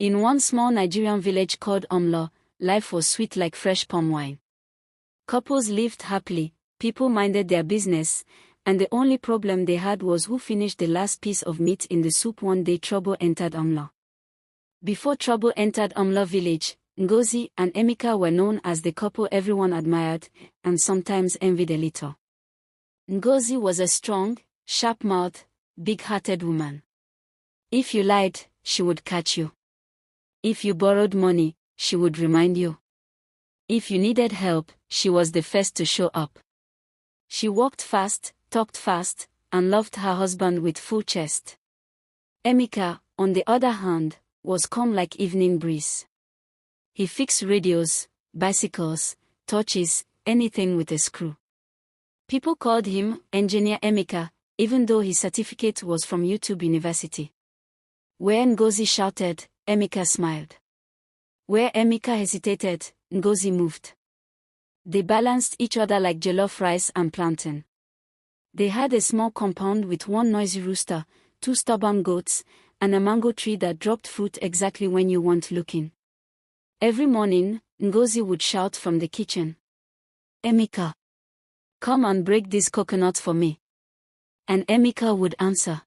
In one small Nigerian village called Omlo, life was sweet like fresh palm wine. Couples lived happily, people minded their business, and the only problem they had was who finished the last piece of meat in the soup. One day trouble entered Omlo. Before trouble entered Omlo village, Ngozi and Emeka were known as the couple everyone admired, and sometimes envied a little. Ngozi was a strong, sharp-mouthed, big-hearted woman. If you lied, she would catch you. If you borrowed money, she would remind you. If you needed help, she was the first to show up. She walked fast, talked fast, and loved her husband with full chest. Emeka, on the other hand, was calm like evening breeze. He fixed radios, bicycles, torches, anything with a screw. People called him Engineer Emeka, even though his certificate was from YouTube University. Where Ngozi shouted, Emeka smiled. Where Emeka hesitated, Ngozi moved. They balanced each other like jollof rice and plantain. They had a small compound with one noisy rooster, 2 stubborn goats, and a mango tree that dropped fruit exactly when you weren't looking. Every morning, Ngozi would shout from the kitchen, Emeka, come and break this coconut for me. And Emeka would answer,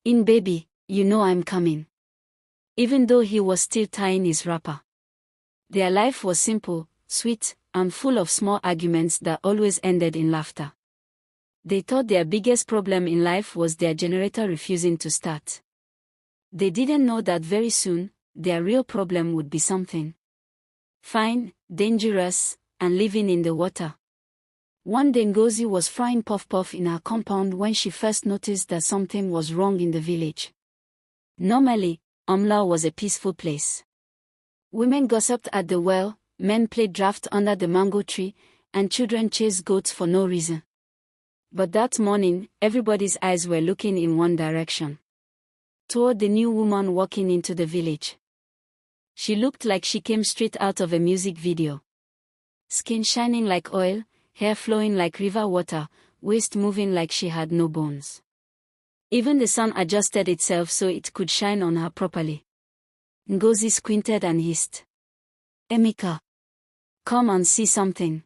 In baby, you know I'm coming. Even though he was still tying his wrapper. Their life was simple, sweet, and full of small arguments that always ended in laughter. They thought their biggest problem in life was their generator refusing to start. They didn't know that very soon, their real problem would be something fine, dangerous, and living in the water. One day Ngozi was frying puff-puff in her compound when she first noticed that something was wrong in the village. Normally, Omla was a peaceful place. Women gossiped at the well, men played draft under the mango tree, and children chased goats for no reason. But that morning, everybody's eyes were looking in one direction. Toward the new woman walking into the village. She looked like she came straight out of a music video. Skin shining like oil, hair flowing like river water, waist moving like she had no bones. Even the sun adjusted itself so it could shine on her properly. Ngozi squinted and hissed, Emeka, come and see something.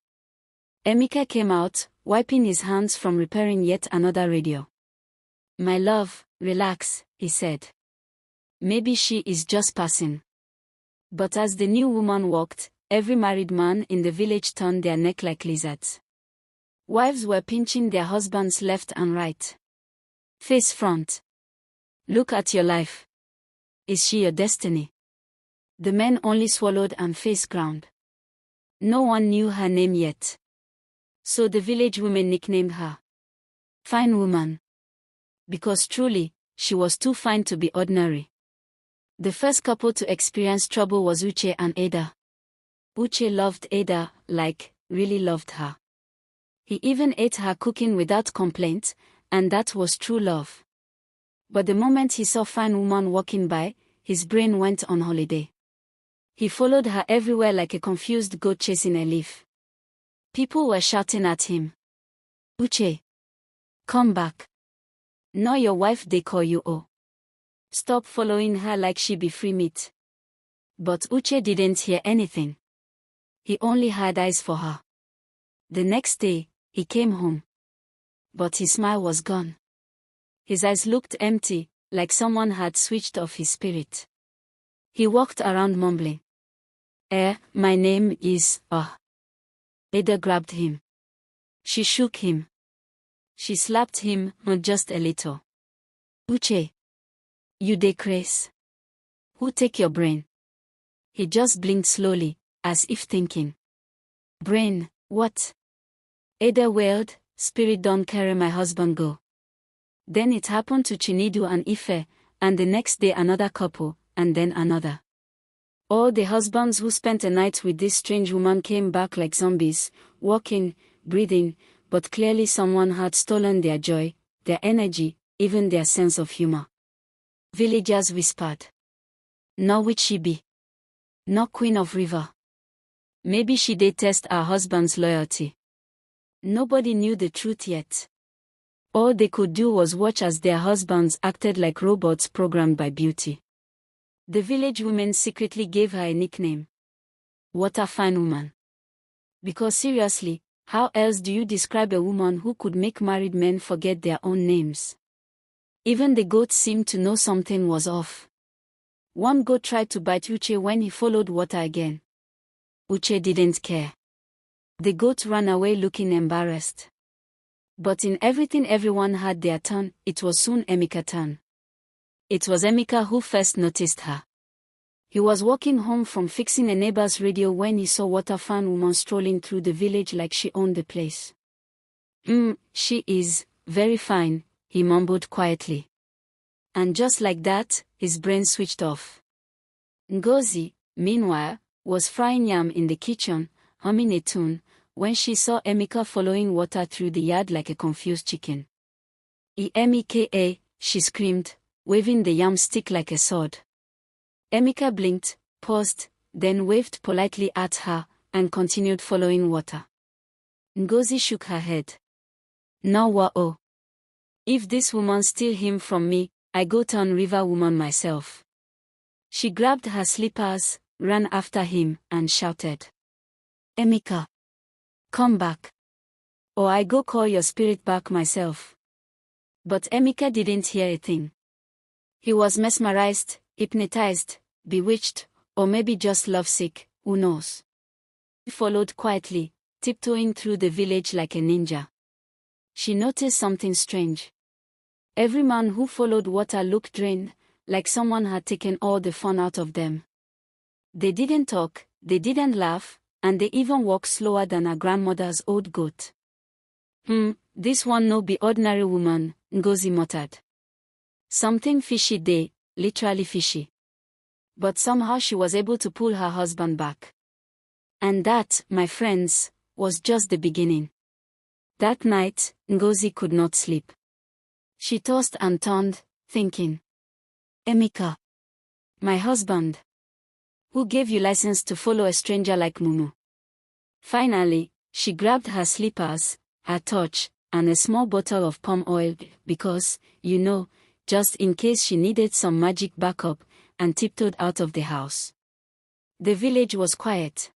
Emeka came out, wiping his hands from repairing yet another radio. My love, relax, he said. Maybe she is just passing. But as the new woman walked, every married man in the village turned their neck like lizards. Wives were pinching their husbands left and right. Face front. Look at your life. Is she your destiny? The men only swallowed and faced ground. No one knew her name yet. So the village women nicknamed her Fine Woman. Because truly, she was too fine to be ordinary. The first couple to experience trouble was Uche and Ada. Uche loved Ada, really loved her. He even ate her cooking without complaint, and that was true love. But the moment he saw Fine Woman walking by, his brain went on holiday. He followed her everywhere like a confused goat chasing a leaf. People were shouting at him. Uche, come back. Now your wife they call you oh. Stop following her like she be free meat. But Uche didn't hear anything. He only had eyes for her. The next day, he came home. But his smile was gone. His eyes looked empty, like someone had switched off his spirit. He walked around mumbling. My name is, Ada grabbed him. She shook him. She slapped him, not just a little. Uche. You dey craze. Who take your brain? He just blinked slowly, as if thinking. Brain, what? Ada wailed, spirit don't carry my husband go. Then it happened to Chinedu and Ife, and the next day another couple, and then another. All the husbands who spent a night with this strange woman came back like zombies, walking, breathing, but clearly someone had stolen their joy, their energy, even their sense of humor. Villagers whispered. Now would she be? Not Queen of River. Maybe she did test her husband's loyalty. Nobody knew the truth yet. All they could do was watch as their husbands acted like robots programmed by beauty. The village women secretly gave her a nickname. What a fine woman. Because seriously, how else do you describe a woman who could make married men forget their own names? Even the goats seemed to know something was off. One goat tried to bite Uche when he followed water again. Uche didn't care. The goat ran away looking embarrassed. But in everything everyone had their turn, it was soon Emeka's turn. It was Emeka who first noticed her. He was walking home from fixing a neighbor's radio when he saw what a fine woman strolling through the village like she owned the place. She is very fine, he mumbled quietly. And just like that, his brain switched off. Ngozi, meanwhile, was frying yam in the kitchen, humming a tune, when she saw Emeka following water through the yard like a confused chicken. Emeka, she screamed, waving the yam stick like a sword. Emeka blinked, paused, then waved politely at her, and continued following water. Ngozi shook her head. Now what? If this woman steal him from me, I go turn river woman myself. She grabbed her slippers, ran after him, and shouted. Emeka! Come back. Or I go call your spirit back myself. But Emeka didn't hear a thing. He was mesmerized, hypnotized, bewitched, or maybe just lovesick, who knows? He followed quietly, tiptoeing through the village like a ninja. She noticed something strange. Every man who followed water looked drained, like someone had taken all the fun out of them. They didn't talk, they didn't laugh, and they even walked slower than her grandmother's old goat. This one no be ordinary woman, Ngozi muttered. Something fishy dey, literally fishy. But somehow she was able to pull her husband back. And that, my friends, was just the beginning. That night, Ngozi could not sleep. She tossed and turned, thinking. Emeka. My husband. Who gave you license to follow a stranger like Mumu? Finally, she grabbed her slippers, her torch, and a small bottle of palm oil, because, just in case she needed some magic backup, and tiptoed out of the house. The village was quiet.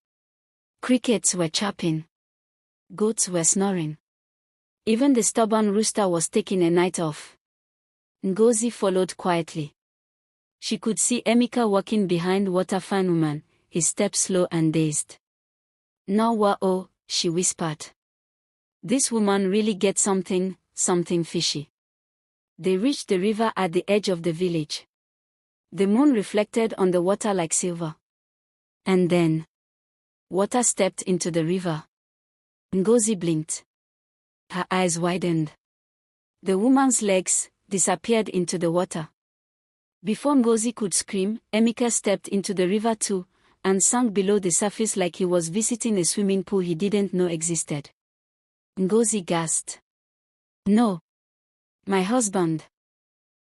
Crickets were chirping. Goats were snoring. Even the stubborn rooster was taking a night off. Ngozi followed quietly. She could see Emeka walking behind water fine woman, his steps slow and dazed. Now what? She whispered. This woman really gets something fishy. They reached the river at the edge of the village. The moon reflected on the water like silver. And then, water stepped into the river. Ngozi blinked. Her eyes widened. The woman's legs disappeared into the water. Before Ngozi could scream, Emeka stepped into the river too, and sank below the surface like he was visiting a swimming pool he didn't know existed. Ngozi gasped. No. My husband.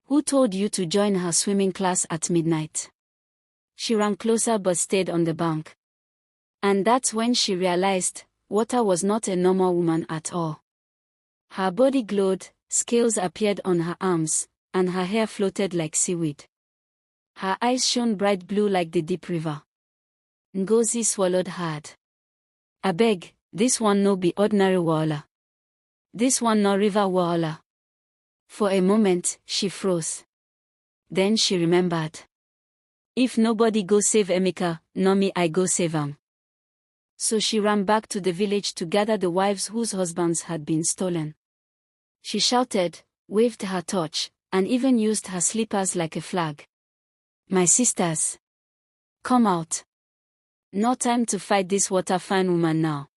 Who told you to join her swimming class at midnight? She ran closer but stayed on the bank. And that's when she realized, water was not a normal woman at all. Her body glowed, scales appeared on her arms, and her hair floated like seaweed. Her eyes shone bright blue like the deep river. Ngozi swallowed hard. Abeg, this one no be ordinary water. This one no river water. For a moment, she froze. Then she remembered. If nobody go save Emeka, no me I go save him. So she ran back to the village to gather the wives whose husbands had been stolen. She shouted, waved her torch, and even used her slippers like a flag. My sisters. Come out. No time to fight this water fine woman now.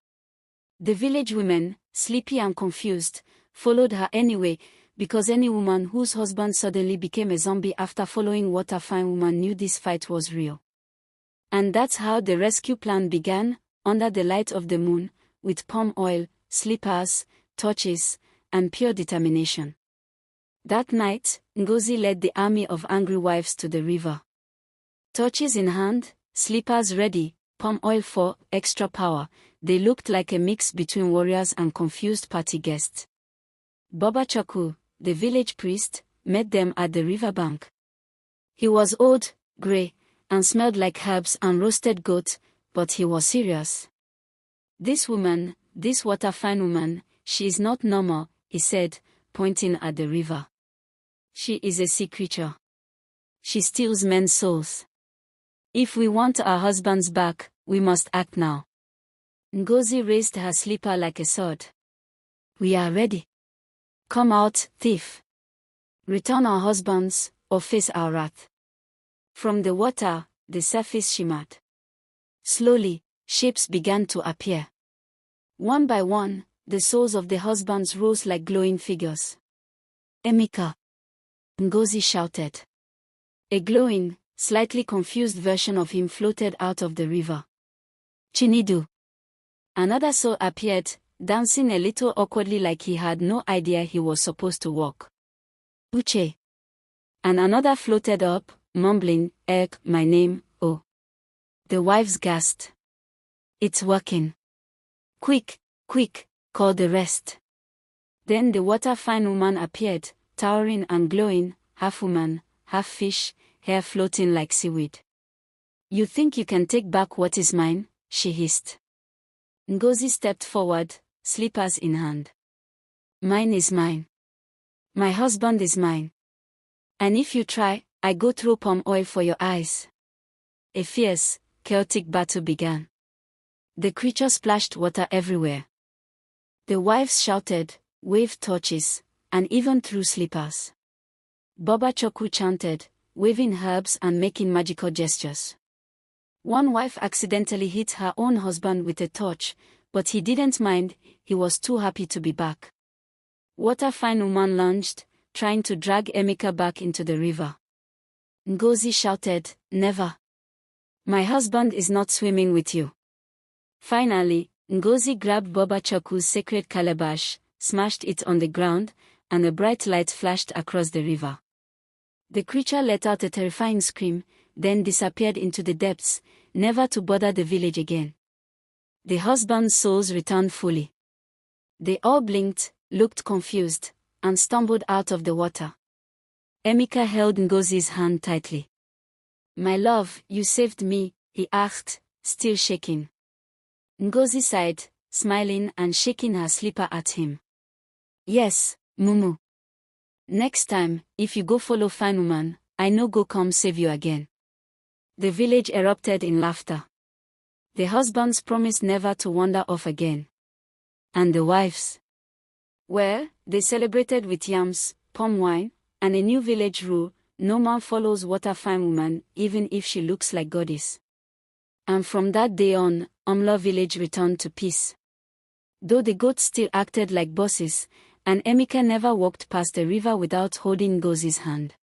The village women, sleepy and confused, followed her anyway, because any woman whose husband suddenly became a zombie after following water fine woman knew this fight was real. And that's how the rescue plan began, under the light of the moon, with palm oil, slippers, torches, and pure determination. That night, Ngozi led the army of angry wives to the river. Torches in hand, slippers ready, palm oil for extra power, they looked like a mix between warriors and confused party guests. Baba Chaku, the village priest, met them at the riverbank. He was old, grey, and smelled like herbs and roasted goat, but he was serious. This woman, this water fine woman, she is not normal, he said, pointing at the river. She is a sea creature. She steals men's souls. If we want our husbands back, we must act now. Ngozi raised her slipper like a sword. We are ready. Come out, thief. Return our husbands, or face our wrath. From the water, the surface shimmered. Slowly, shapes began to appear. One by one, the souls of the husbands rose like glowing figures. Emeka! Ngozi shouted. A glowing, slightly confused version of him floated out of the river. Chinedu! Another soul appeared, dancing a little awkwardly like he had no idea he was supposed to walk. Uche! And another floated up, mumbling, my name, oh. The wives gasped. It's working. Quick, quick, call the rest. Then the water fine woman appeared, towering and glowing, half woman, half fish, hair floating like seaweed. You think you can take back what is mine? She hissed. Ngozi stepped forward, slippers in hand. Mine is mine. My husband is mine. And if you try, I go through palm oil for your eyes. A fierce, chaotic battle began. The creature splashed water everywhere. The wives shouted, waved torches, and even threw slippers. Baba Choku chanted, waving herbs and making magical gestures. One wife accidentally hit her own husband with a torch, but he didn't mind, he was too happy to be back. Water fine woman lunged, trying to drag Emeka back into the river. Ngozi shouted, never. My husband is not swimming with you. Finally, Ngozi grabbed Baba Choku's sacred calabash, smashed it on the ground, and a bright light flashed across the river. The creature let out a terrifying scream, then disappeared into the depths, never to bother the village again. The husbands' souls returned fully. They all blinked, looked confused, and stumbled out of the water. Emeka held Ngozi's hand tightly. My love, you saved me, he asked, still shaking. Ngozi sighed, smiling and shaking her slipper at him. Yes, Mumu. Next time, if you go follow fine woman, I no go come save you again. The village erupted in laughter. The husbands promised never to wander off again. And the wives? Well, they celebrated with yams, palm wine, and a new village rule: no man follows water fine woman, even if she looks like goddess. And from that day on, Omlo village returned to peace. Though the goats still acted like bosses, and Emeka never walked past the river without holding Ngozi's hand.